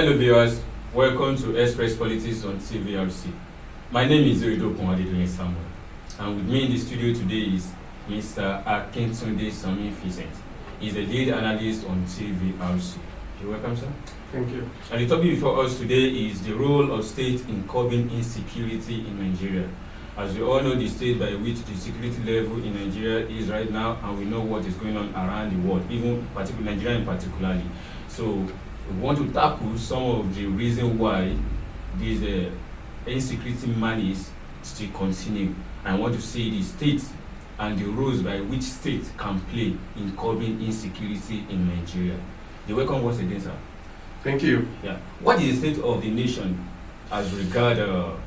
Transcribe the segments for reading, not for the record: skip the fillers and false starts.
Hello viewers, welcome to Express Politics on TVRC. My name is Irido Ponwadedoyin Samuel, and with me in the studio today is Mr. Akintunde Sami Vincent. He's a lead analyst on TVRC. You're welcome, sir. Thank you. And the topic before us today is the role of state in curbing insecurity in Nigeria. As we all know, the state by which the security level in Nigeria is right now, and we know what is going on around the world, even Nigeria in particularly. So we want to tackle some of the reasons why this insecurity malice still continue. I want to see the state and the roles by which state can play in curbing insecurity in Nigeria. You're welcome once again, sir. Thank you. Yeah. What is the state of the nation as regard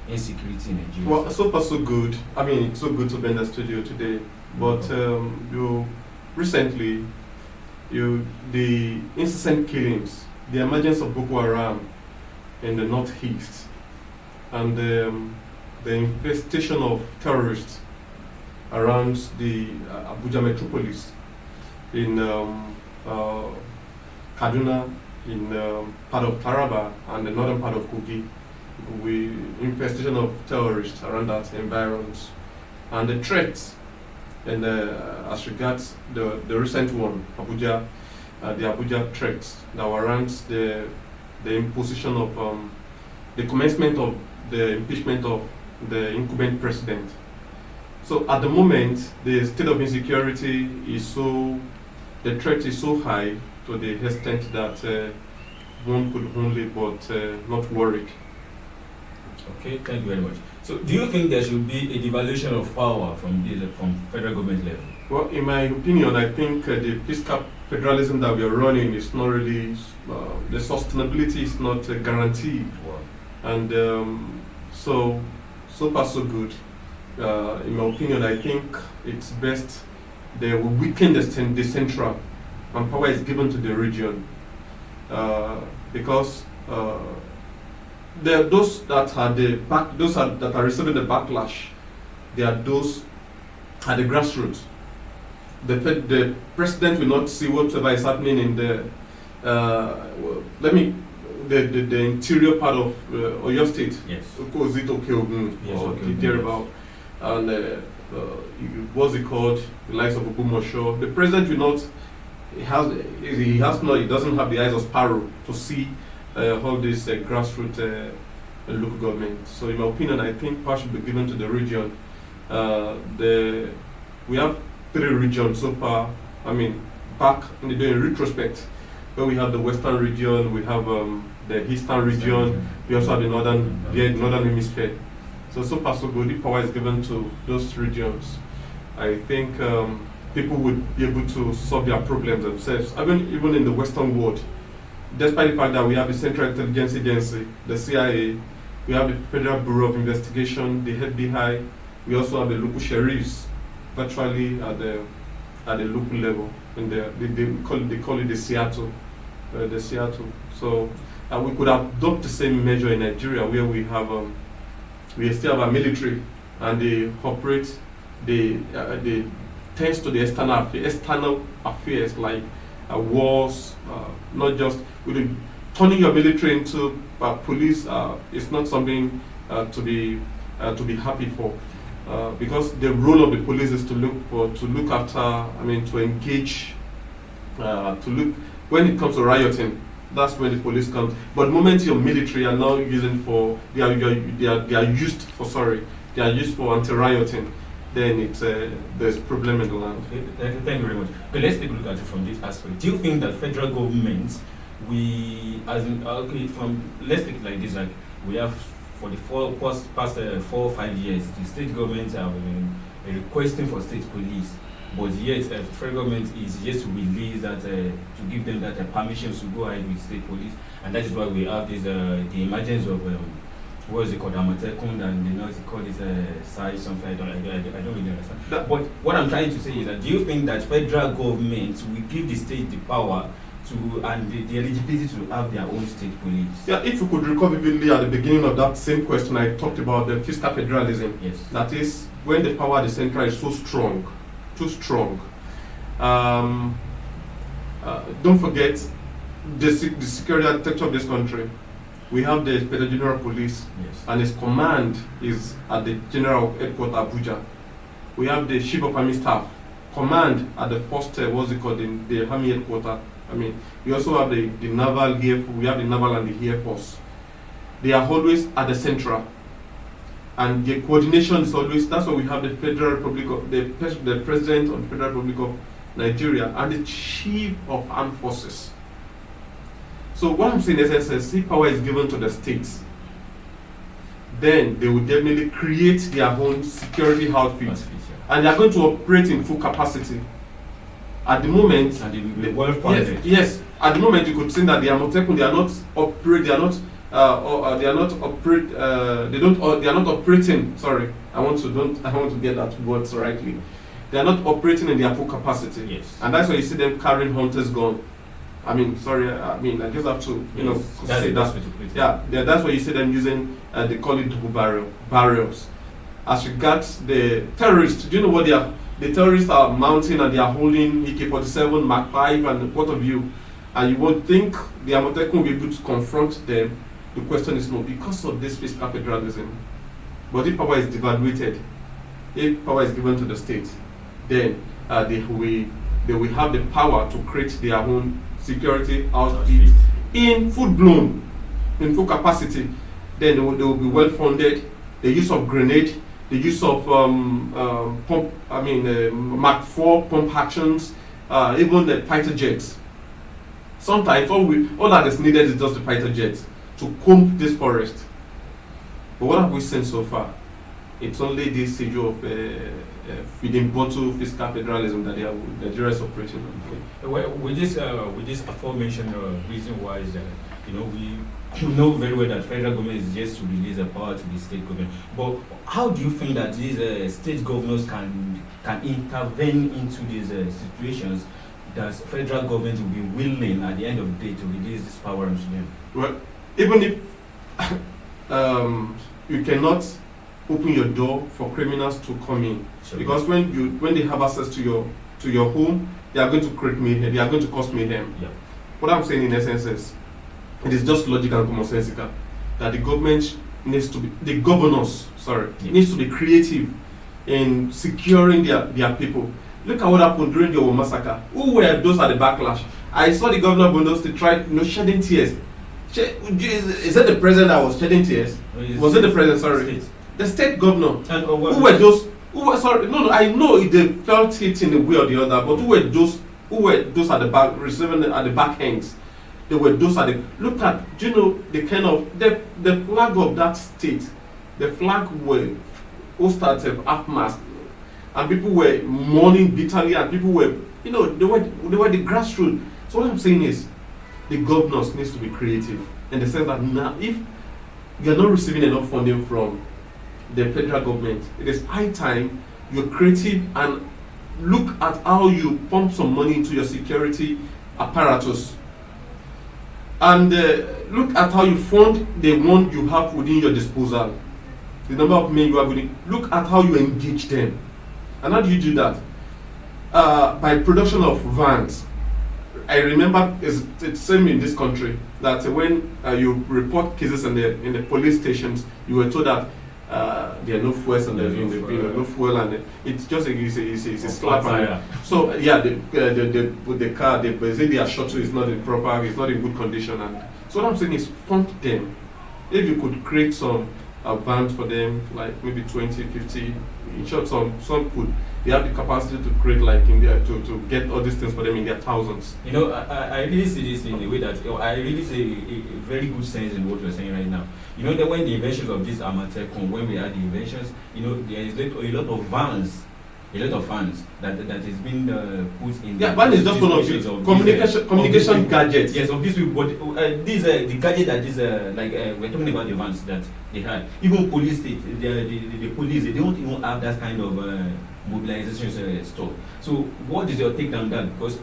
insecurity in Nigeria? Well, so far so good. I mean, it's so good to be in the studio today. But recently, the incessant killings, the emergence of Boko Haram in the northeast, and the infestation of terrorists around the Abuja metropolis, in Kaduna, in part of Taraba and the northern part of Kogi, infestation of terrorists around that environment, and the threats, and as regards the recent one, Abuja, the Abuja threats that warrants the imposition of the commencement of the impeachment of the incumbent president. So at the moment, the state of insecurity is the threat is so high to the extent that one could only but not worried. Okay, thank you very much. So do you think there should be a devolution of power from federal government level? Well, in my opinion, I think the fiscal federalism that we are running is not really, the sustainability is not guaranteed. Wow. And so far so good. In my opinion, I think it's best they will weaken the central, and power is given to the region, because those that are that are receiving the backlash, they are those at the grassroots. The president will not see whatever is happening in the interior part of Oyo State. Yes. Is it Okeogun Yes, or Okeogun, thereabout? And what's it called? The likes of Ogumosho. The president will not. He doesn't have the eyes of sparrow to see all this grassroots local government. So in my opinion, I think power should be given to the region. We have 3 regions so far. I mean, back in the day, in retrospect, where we have the western region, we have the eastern region, we also have the northern hemisphere. So far so good. If power is given to those regions, I think people would be able to solve their problems themselves. Even in the western world, despite the fact that we have the Central Intelligence Agency, the CIA, we have the Federal Bureau of Investigation, the FBI, we also have the local sheriffs, virtually at the local level. And they call it the Seattle. So we could adopt the same measure in Nigeria, where we still have a military, and they operate. They tends to the external affairs like wars, not just turning your military into police. Is not something to be happy for, because the role of the police is to look after. I mean, to engage, to look when it comes to rioting. That's when the police comes. But the moment your military are now using for they are used for anti-rioting, then there's problem in the land. Okay, thank you very much. But let's take a look at it from this aspect. Do you think that federal government, let's take it like this, like we have for the past 4 or 5 years, the state governments have been requesting for state police, but yet the federal government is yet to release that, to give them that permission to go ahead with state police, and that is why we have this the emergence of what is it called, Amatekun, and they know it's called this size something. I don't really understand. But what I'm trying to say is that, do you think that federal government will give the state the power to and the eligibility to have their own state police? Yeah, if you could recall vividly at the beginning of that same question, I talked about the fiscal federalism. Yes. That is when the power at the central is so strong, too strong. Don't forget, the security architecture of this country, we have the Inspector General of Police, Yes. and his command is at the General Headquarters Abuja. We have the Chief of Army Staff, command at the first, the Army Headquarters. I mean, we also have the Naval here, we have the Naval and the Air Force. They are always at the central. And the coordination is always, that's why we have the Federal Republic of, the President of the Federal Republic of Nigeria and the Chief of Armed Forces. So what I'm saying is, if power is given to the states, then they will definitely create their own security outfit, and they are going to operate in full capacity. At the moment, and they will be well funded. Yes, at the moment you could say that the Amotekun, they are not operating. Sorry, I want to get that words rightly. They are not operating in their full capacity. Yes. And that's why you see them carrying hunters gun. I mean, sorry, I just have to, say that. Yeah, that's why you see them using, they call it double barrels. As regards the terrorists, do you know what they are? The terrorists are mounting and they are holding AK-47, Mark 5, and what have you. And you would think the Amotekun will be able to confront them. The question is no, because of this fiscal federalism. But if power is devaluated, if power is given to the state, then they will have the power to create their own security outfit in full capacity. Then they will be well funded. The use of grenade, the use of Mark 4 pump actions, even the fighter jets. Sometimes all that is needed is just the fighter jets to comb this forest. But what have we seen so far? It's only this issue of feeding bottle fiscal federalism that Nigeria is operating on. Well, with this aforementioned reason why is that we know very well that federal government is just to release a power to the state government. But how do you think that these state governors can intervene into these situations? Does federal government will be willing at the end of the day to release this power to them? Well, even if you cannot open your door for criminals to come in, sure. Because when they have access to your home, they are going to create mayhem. They are going to cause mayhem. Yeah. What I'm saying in essence is, it is just logical and commonsensical that the government needs to be, the governors, needs to be creative in securing their people. Look at what happened during the Owo massacre. Who were those at the backlash? I saw the governor of Ondo State try, shedding tears. Is that the president that was shedding tears? Was it the president? Sorry. State. The state governor. And, who were those? Who were sorry? No, I know they felt it in a way or the other, but who were those? Who were those at the back, receiving at the back ends? They were those at the. Look at, do you know the kind of the flag of that state? The flag were hosted half mast. And people were mourning bitterly, and people were, they were the grassroots. So what I'm saying is, the governors needs to be creative in the sense that now, if you're not receiving enough funding from the federal government, it is high time you're creative and look at how you pump some money into your security apparatus, and look at how you fund the one you have within your disposal, the number of men you have within. Look at how you engage them. And how do you do that? By production of vans. I remember it's same in this country that when you report cases in the police stations, you were told that there are no fuels and there's no fuel, and it's just it's a slap. So yeah, the car, they say their shuttle is not in good condition, and so what I'm saying is fund them. If you could create some vans for them, like maybe 20, 50. In short, some could. They have the capacity to create to get all these things for them in their thousands. I really see this in a way that I really see a very good sense in what you're saying right now. That when the inventions of this Amotekun, when we had the inventions, there is a lot of vans that is being put in. Yeah, van is just one of the communication gadgets. Yes, of this, but the gadget that is we're talking about the vans that they had. Even police state, the police, they don't even have that kind of mobilization stuff. So what is your take on that? Because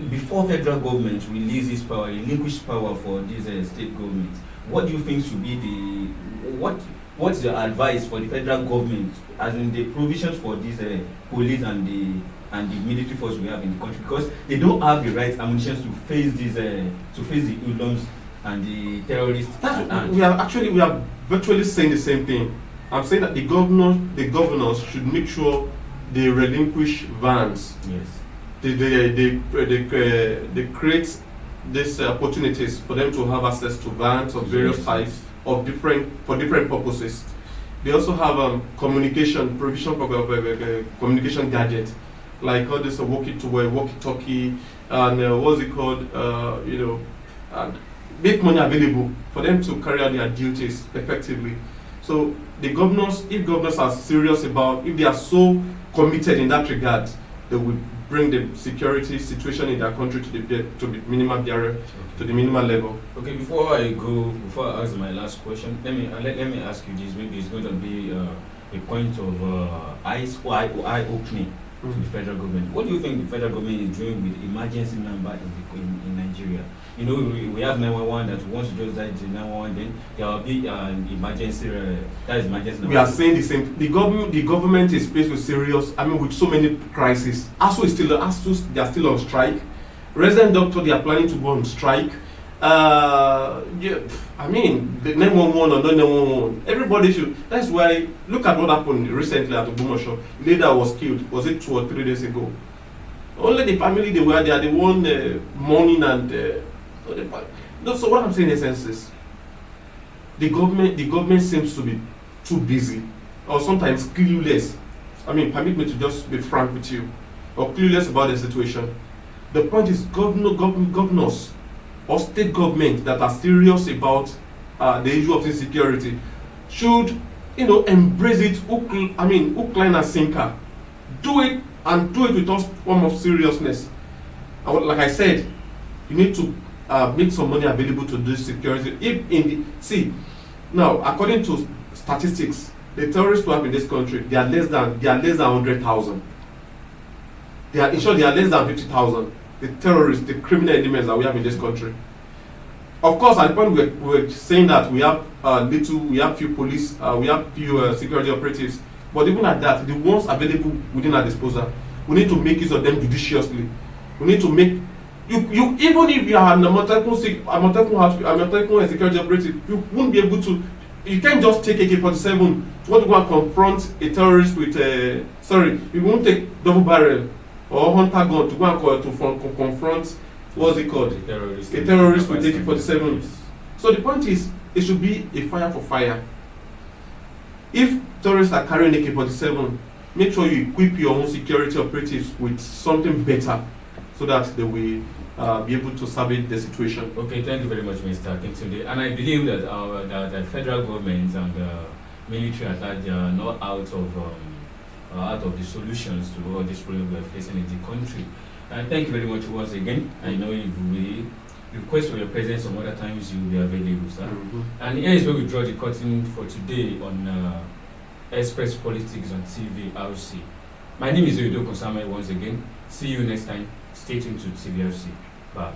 before federal government releases power, relinquish power for these state governments, what do you think should be what's your advice for the federal government, as in the provisions for these police and and the military force we have in the country, because they don't have the right ammunition to face these to face the hoodlums and the terrorists. We are virtually saying the same thing. I'm saying that the governors should make sure they relinquish vans. Yes. They create these opportunities for them to have access to vans of various types for different purposes. They also have provision for communication gadgets, like all this walkie-talkie, and what's it called, and make money available for them to carry out their duties effectively. So if governors are serious about, if they are so committed in that regard, they will bring the security situation in their country to the minimal barrier, to the minimal level. Okay, before I ask my last question, let me ask you this. Maybe it's going to be a point of eye-opening to the federal government. What do you think the federal government is doing with emergency number in Nigeria? You know, we have 911 that once you just dial the 911, then there will be an emergency. That is emergency number. We are saying the same. The government is faced with with so many crises. ASU, they are still on strike. Resident doctor, they are planning to go on strike. The 911 or not 911, everybody should. That's why, look at what happened recently at Ogbomoso. The lady that was killed, was it 2 or 3 days ago? Only the family they are the one mourning and. So what I'm saying in essence is, the government seems to be too busy, or sometimes clueless. Permit me to just be frank with you, or clueless about the situation. The point is, governors or state government that are serious about the issue of insecurity should, embrace it. Hook, line, and sinker. Do it, and do it with some form of seriousness. And like I said, you need to make some money available to do security. Now, according to statistics, the terrorists who have in this country, they are less than 100,000. They are less than 50,000. The terrorists, the criminal elements that we have in this country. Of course, at the point we're saying that we have few police, we have few security operatives, but even at that, the ones available within our disposal, we need to make use of them judiciously. We need to make you even if you are an Amotekun security operative, you won't be able to. You can't just take AK-47 to want to go and confront a terrorist with you won't take double barrel or hunter gun to go and confront what's it called? A terrorist with AK-47. Yes. So the point is, it should be a fire for fire. If terrorists are carrying AK-47, make sure you equip your own security operatives with something better, so that they will be able to salvage the situation. Okay, thank you very much, Mr. Kingston. And I believe that the federal government and the military at large are not out of the solutions to all these problems we are facing in the country. Thank you very much once again. I know if we request for your presence some other times, you will be available, sir. Mm-hmm. And here is where we draw the curtain for today on Express Politics on TVRC. My name is Oyedo Konsame once again. See you next time. Stay tuned to TVRC. Bye.